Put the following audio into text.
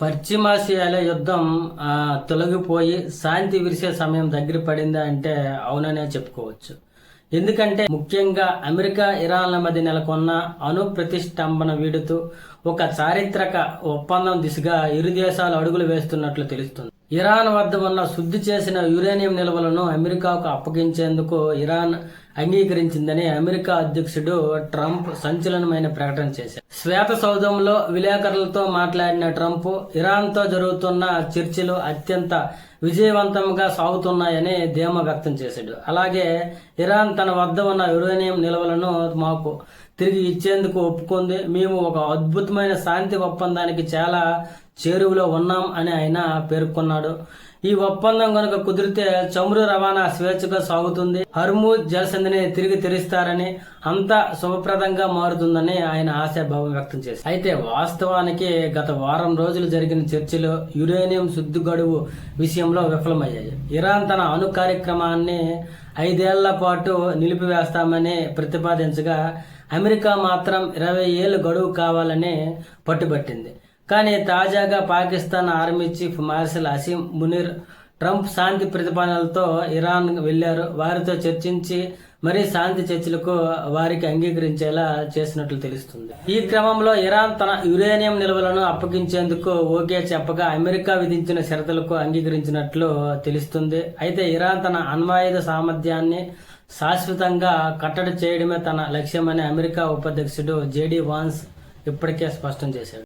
పశ్చిమాసియాలో యుద్ధం తొలగిపోయి శాంతి విరిసే సమయం దగ్గర పడిందా అంటే అవుననే చెప్పుకోవచ్చు. ఎందుకంటే ముఖ్యంగా అమెరికా ఇరాన్ల మధ్య నెలకొన్న అణు ప్రతిష్టంభన వీడుతూ ఒక చారిత్రక ఒప్పందం దిశగా ఇరు దేశాలు అడుగులు వేస్తున్నట్లు తెలుస్తుంది. ఇరాన్ వద్ద ఉన్న శుద్ధి చేసిన యురేనియం నిల్వలను అమెరికాకు అప్పగించేందుకు ఇరాన్ అంగీకరించిందని అమెరికా అధ్యక్షుడు ట్రంప్ సంచలనమైన ప్రకటన చేశారు. శ్వేత సౌధంలో విలేకరులతో మాట్లాడిన ట్రంప్ ఇరాన్తో జరుగుతున్న చర్చలు అత్యంత విజయవంతంగా సాగుతున్నాయని ధీమా వ్యక్తం చేశాడు. అలాగే ఇరాన్ తన వద్ద ఉన్న యురేనియం నిల్వలను మాకు తిరిగి ఇచ్చేందుకు ఒప్పుకుంది. మేము ఒక అద్భుతమైన శాంతి ఒప్పందానికి చాలా చేరువలో ఉన్నాం అని ఆయన పేర్కొన్నాడు. ఈ ఒప్పందం కనుక కుదిరితే చమురు రవాణా స్వేచ్ఛగా సాగుతుంది, హర్మూజ్ జలసంధిని తిరిగి తెరుస్తారని, అంతా శుభప్రదంగా మారుతుందని ఆయన ఆశాభావం వ్యక్తం చేశారు. అయితే వాస్తవానికి గత వారం రోజులు జరిగిన చర్చలు యురేనియం శుద్ధి గడువు విషయంలో విఫలమయ్యాయి. ఇరాన్ తన అణు కార్యక్రమాన్ని 5 ఏళ్ల పాటు నిలిపివేస్తామని ప్రతిపాదించగా అమెరికా మాత్రం 20 ఏళ్లు గడువు కావాలని పట్టుబట్టింది. కానీ తాజాగా Pakistan army chief marshal Asim Munir Trump శాంతి ప్రతిపాదనలతో ఇరాన్ వెళ్లారు. వారితో చర్చించి మరీ శాంతి చర్చలకు వారికి అంగీకరించేలా చేసినట్లు తెలుస్తుంది. ఈ క్రమంలో ఇరాన్ తన యురేనియం నిల్వలను అప్పగించేందుకు ఓకే చెప్పగా అమెరికా విధించిన షరతులకు అంగీకరించినట్లు తెలుస్తుంది. అయితే ఇరాన్ తన అణ్వాయుధ సామర్థ్యాన్ని శాశ్వతంగా కట్టడి చేయడమే తన లక్ష్యమని అమెరికా ఉపాధ్యక్షుడు జేడీ వాన్స్ ఇప్పటికే స్పష్టం చేశాడు.